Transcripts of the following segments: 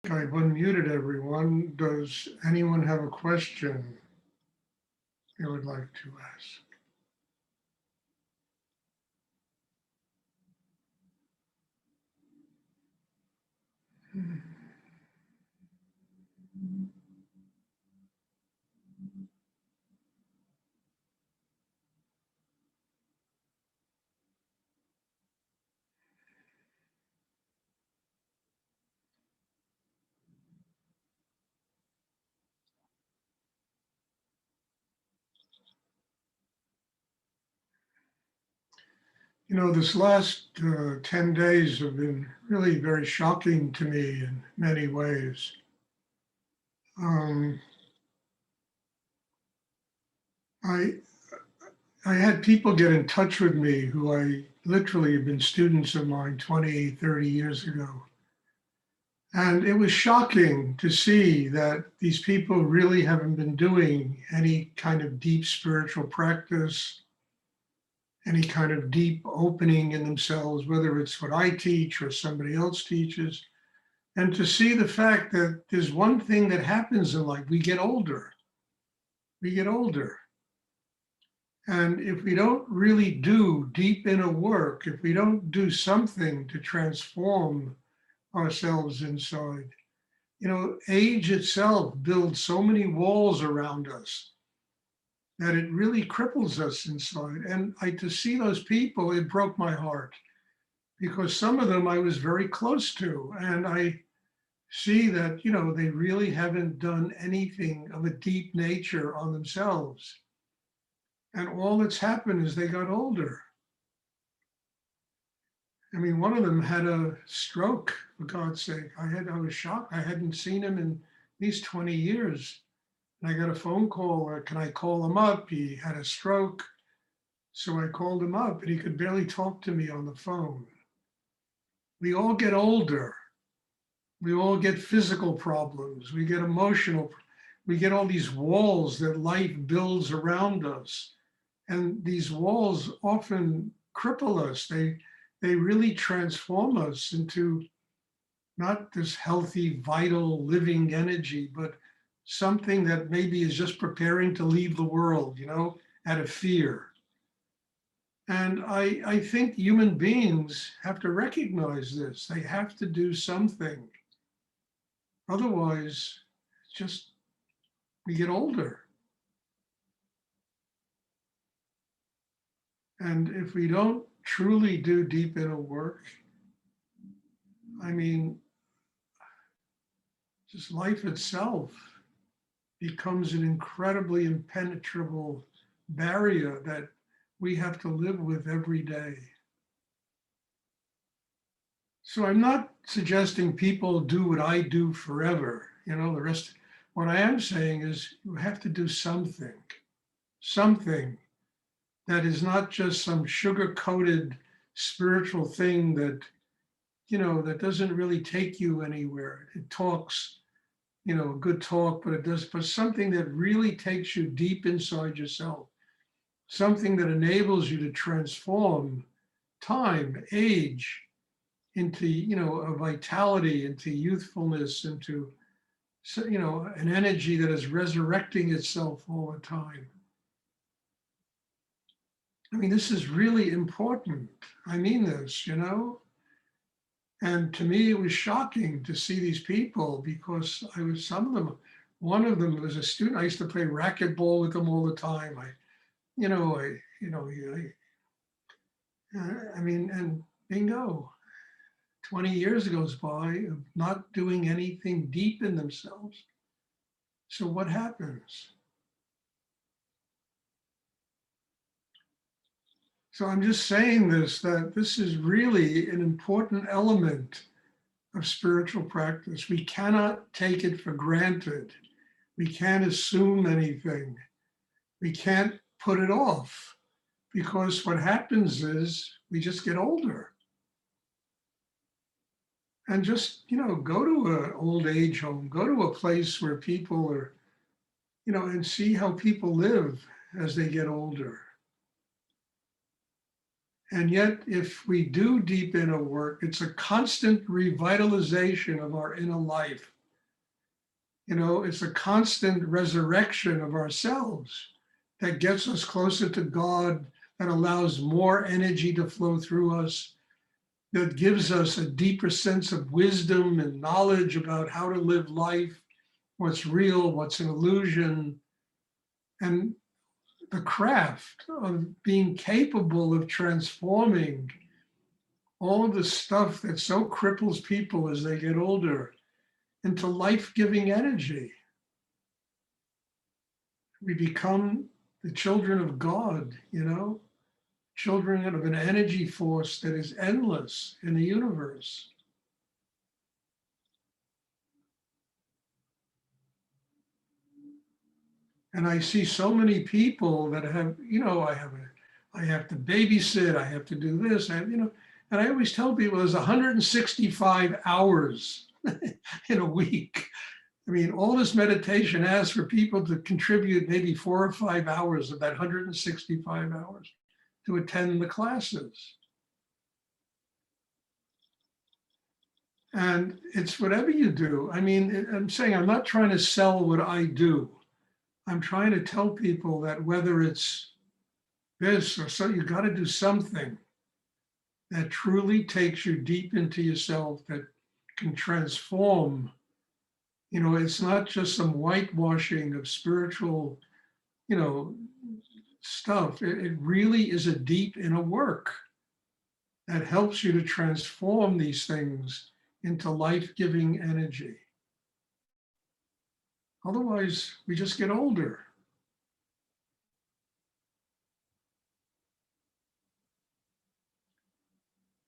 I've unmuted everyone. Does anyone have a question they would like to ask? This last 10 days have been really very shocking to me in many ways. Um, I, I had people get in touch with me who I literally have been students of mine 20, 30 years ago. And it was shocking to see that these people really haven't been doing any kind of deep spiritual practice, any kind of deep opening in themselves, whether it's what I teach or somebody else teaches. And to see the fact that there's one thing that happens in life, we get older. We get older. And if we don't really do deep inner work, if we don't do something to transform ourselves inside, age itself builds so many walls around us that it really cripples us inside. And to see those people, it broke my heart because some of them I was very close to. And I see that, they really haven't done anything of a deep nature on themselves. And all that's happened is they got older. I mean, one of them had a stroke, for God's sake. I was shocked. I hadn't seen him in these 20 years. And I got a phone call, can I call him up? He had a stroke. So I called him up and he could barely talk to me on the phone. We all get older. We all get physical problems. We get emotional. We get all these walls that life builds around us. And these walls often cripple us. They really transform us into not this healthy, vital, living energy, but something that maybe is just preparing to leave the world, out of fear. And I think human beings have to recognize this. They have to do something. Otherwise, it's just we get older. And if we don't truly do deep inner work, I mean, just life itself becomes an incredibly impenetrable barrier that we have to live with every day. So I'm not suggesting people do what I do forever, the rest. What I am saying is you have to do something that is not just some sugar-coated spiritual thing that, that doesn't really take you anywhere. It talks, a good talk, but something that really takes you deep inside yourself, something that enables you to transform time, age, into, a vitality, into youthfulness, into, an energy that is resurrecting itself all the time. I mean, this is really important. I mean this, And to me, it was shocking to see these people because some of them, one of them was a student. I used to play racquetball with them all the time. I mean, and bingo, 20 years goes by of not doing anything deep in themselves. So what happens? So I'm just saying that this is really an important element of spiritual practice. We cannot take it for granted. We can't assume anything. We can't put it off because what happens is we just get older. And just, go to an old age home, go to a place where people are, and see how people live as they get older. And yet, if we do deep inner work, it's a constant revitalization of our inner life. You know, it's a constant resurrection of ourselves that gets us closer to God, that allows more energy to flow through us, that gives us a deeper sense of wisdom and knowledge about how to live life, what's real, what's an illusion, and the craft of being capable of transforming all of the stuff that so cripples people as they get older into life-giving energy. We become the children of God, you know, children of an energy force that is endless in the universe. And I see so many people that have, you know, I have to babysit, I have to do this, you know, and I always tell people there's 165 hours in a week. I mean, all this meditation asks for people to contribute maybe 4 or 5 hours of that 165 hours to attend the classes. And it's whatever you do. I mean, I'm saying I'm not trying to sell what I do. I'm trying to tell people that whether it's this or so, you got to do something that truly takes you deep into yourself, that can transform. You know, it's not just some whitewashing of spiritual, you know, stuff. It really is a deep inner work that helps you to transform these things into life-giving energy. Otherwise, we just get older.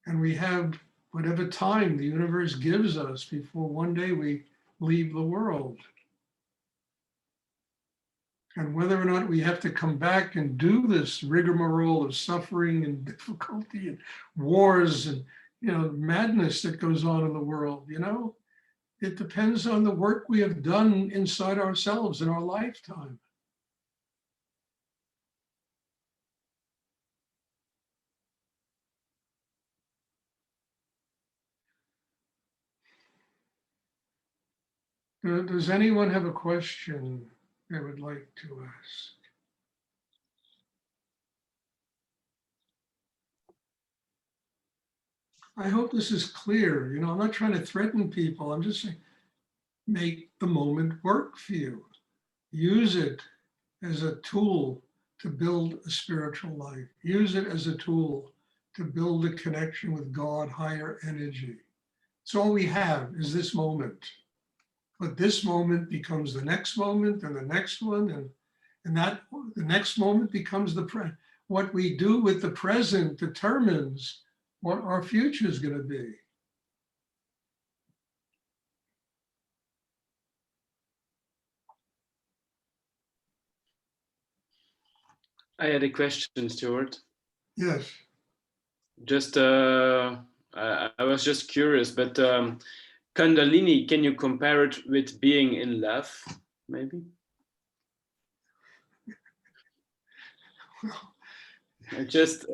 And we have whatever time the universe gives us before one day we leave the world. And whether or not we have to come back and do this rigmarole of suffering and difficulty and wars and, you know, madness that goes on in the world, you know, it depends on the work we have done inside ourselves in our lifetime. Does anyone have a question they would like to ask? I hope this is clear. You know, I'm not trying to threaten people. I'm just saying, make the moment work for you. Use it as a tool to build a spiritual life. Use it as a tool to build a connection with God, higher energy. So all we have is this moment. But this moment becomes the next moment and the next one, and that the next moment becomes the present. What we do with the present determines what our future is going to be. I had a question, Stuart. Yes. Just, I was just curious, but Kundalini, can you compare it with being in love, maybe? It just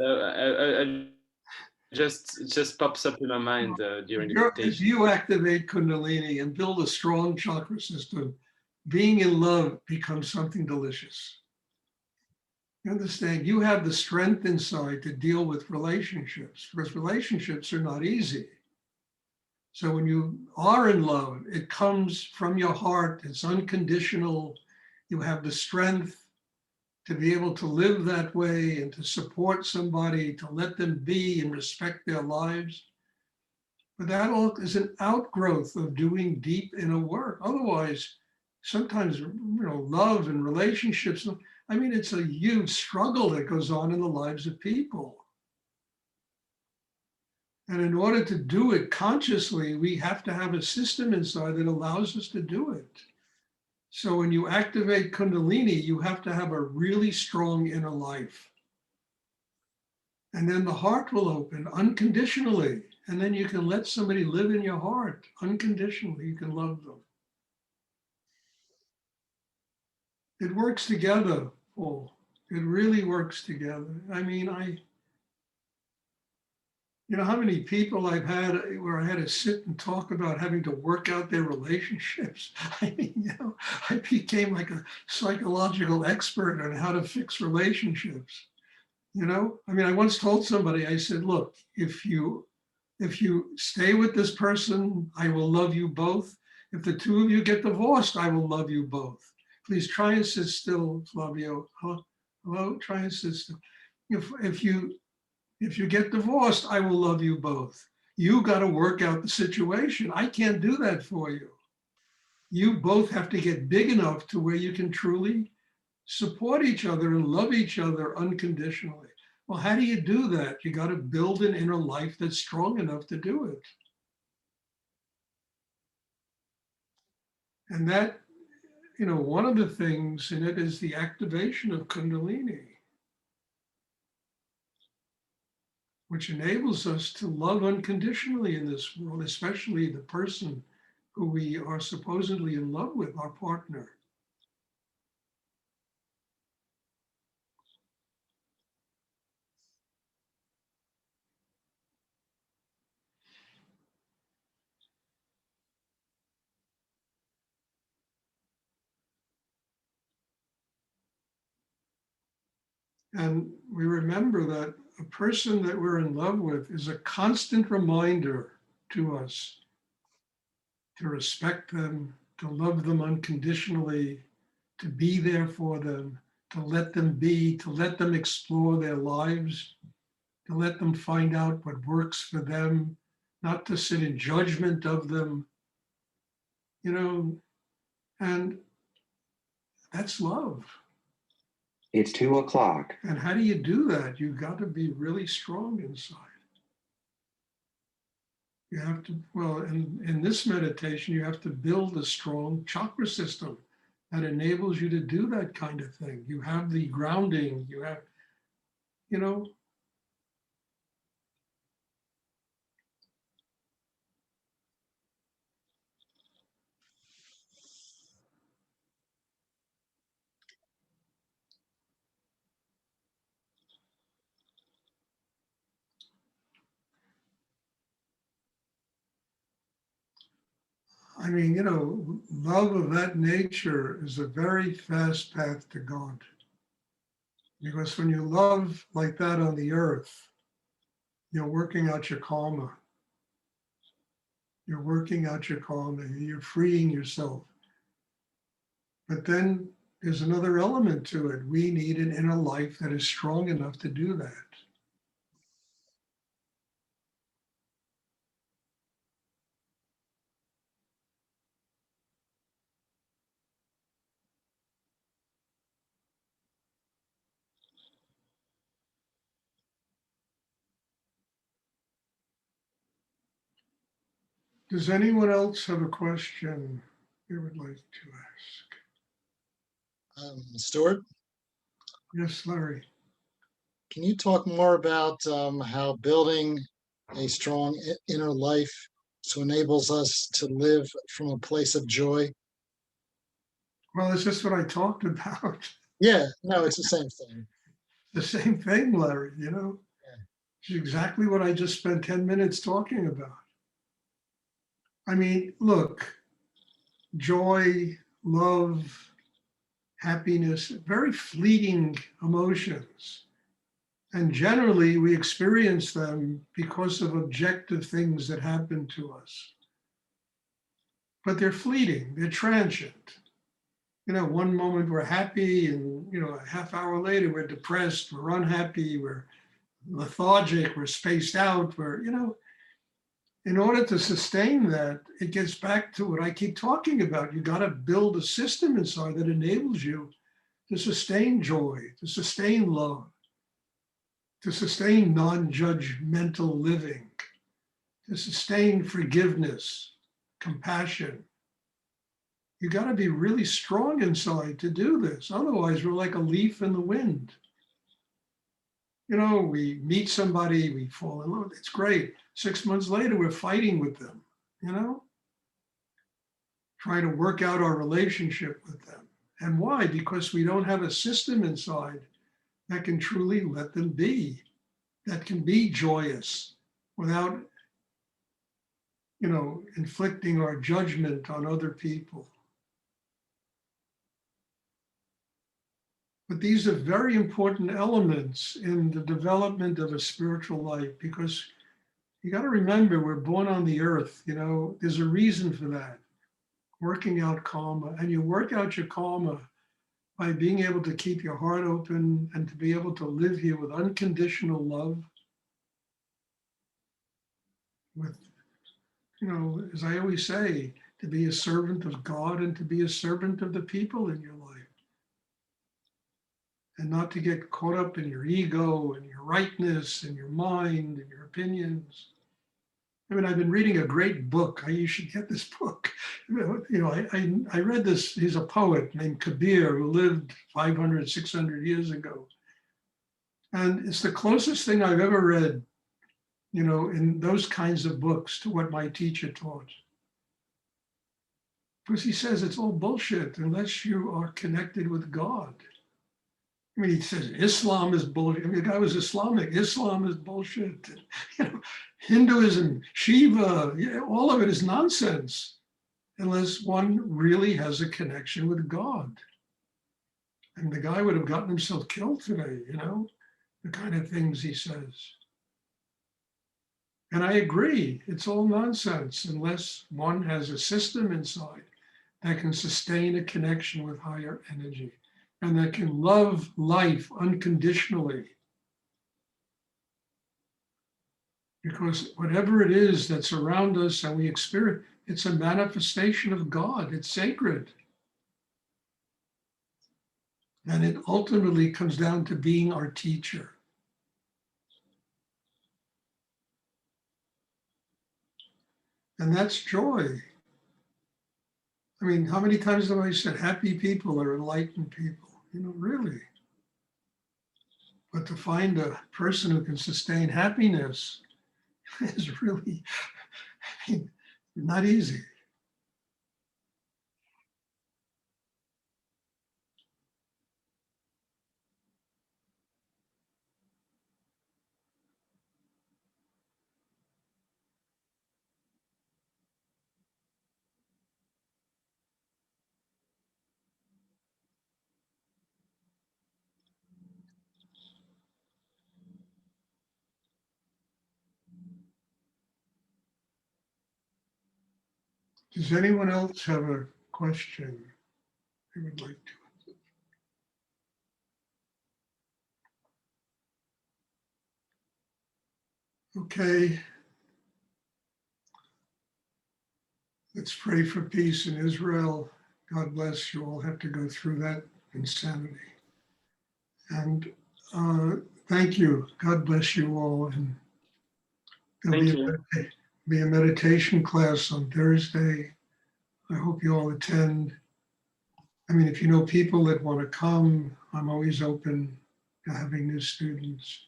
pops up in my mind during the meditation. If you activate Kundalini and build a strong chakra system, being in love becomes something delicious. You understand? You have the strength inside to deal with relationships, because relationships are not easy. So when you are in love, it comes from your heart, it's unconditional. You have the strength to be able to live that way and to support somebody, to let them be and respect their lives. But that all is an outgrowth of doing deep inner work. Otherwise, sometimes, you know, love and relationships, I mean, it's a huge struggle that goes on in the lives of people. And in order to do it consciously, we have to have a system inside that allows us to do it. So when you activate Kundalini, you have to have a really strong inner life. And then the heart will open unconditionally. And then you can let somebody live in your heart unconditionally. You can love them. It works together, Paul. It really works together. I mean, You know how many people I've had where I had to sit and talk about having to work out their relationships? I mean, I became like a psychological expert on how to fix relationships. I mean, I once told somebody, I said, look, if you stay with this person, I will love you both. If the two of you get divorced, I will love you both. Please try and sit still, Flavio. Hello, try and sit still. If you get divorced, I will love you both. You got to work out the situation. I can't do that for you. You both have to get big enough to where you can truly support each other and love each other unconditionally. Well, how do you do that? You got to build an inner life that's strong enough to do it. And that, one of the things in it is the activation of Kundalini, which enables us to love unconditionally in this world, especially the person who we are supposedly in love with, our partner. And we remember that a person that we're in love with is a constant reminder to us to respect them, to love them unconditionally, to be there for them, to let them be, to let them explore their lives, to let them find out what works for them, not to sit in judgment of them, and that's love. It's 2:00. And how do you do that? You got to be really strong inside. You have to, well, in this meditation, you have to build a strong chakra system that enables you to do that kind of thing. You have the grounding, you have, you know, I mean, love of that nature is a very fast path to God. Because when you love like that on the earth, you're working out your karma. You're working out your karma. You're freeing yourself. But then there's another element to it. We need an inner life that is strong enough to do that. Does anyone else have a question they would like to ask? Stuart, Yes, Larry. can you talk more about how building a strong inner life so enables us to live from a place of joy? Well, it's just what I talked about. Yeah, no, it's the same thing. The same thing, Larry, Yeah. It's exactly what I just spent 10 minutes talking about. I mean, look, joy, love, happiness, very fleeting emotions. And generally, we experience them because of objective things that happen to us. But they're fleeting, they're transient. One moment we're happy, and a half hour later we're depressed, we're unhappy, we're lethargic, we're spaced out, in order to sustain that, it gets back to what I keep talking about. You got to build a system inside that enables you to sustain joy, to sustain love, to sustain non-judgmental living, to sustain forgiveness, compassion. You got to be really strong inside to do this. Otherwise, we're like a leaf in the wind. We meet somebody, we fall in love. It's great. 6 months later, we're fighting with them, trying to work out our relationship with them. And why? Because we don't have a system inside that can truly let them be, that can be joyous, without, inflicting our judgment on other people. But these are very important elements in the development of a spiritual life, because you got to remember we're born on the earth, there's a reason for that. Working out karma, and you work out your karma by being able to keep your heart open and to be able to live here with unconditional love, with, as I always say, to be a servant of God and to be a servant of the people in your life. And not to get caught up in your ego and your rightness and your mind and your opinions. I mean, I've been reading a great book. You should get this book. I read this, he's a poet named Kabir who lived 500, 600 years ago. And it's the closest thing I've ever read, in those kinds of books to what my teacher taught. Because he says it's all bullshit unless you are connected with God. I mean, he says Islam is bullshit. I mean, the guy was Islamic. Islam is bullshit. Hinduism, Shiva, all of it is nonsense unless one really has a connection with God. And the guy would have gotten himself killed today, the kind of things he says. And I agree, it's all nonsense unless one has a system inside that can sustain a connection with higher energy and that can love life unconditionally. Because whatever it is that's around us and we experience, it's a manifestation of God, it's sacred. And it ultimately comes down to being our teacher. And that's joy. I mean, how many times have I said happy people are enlightened people? Really. But to find a person who can sustain happiness is really, not easy. Does anyone else have a question they would like to? Okay. Let's pray for peace in Israel. God bless you all have to go through that insanity. And thank you. God bless you all. And there'll be a meditation class on Thursday. I hope you all attend. I mean, if you know people that want to come, I'm always open to having new students.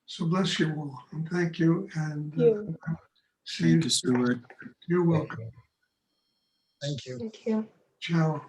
So bless you all and thank you. And see you. Thank you, Stuart. You're welcome. Thank you. Thank you. Ciao.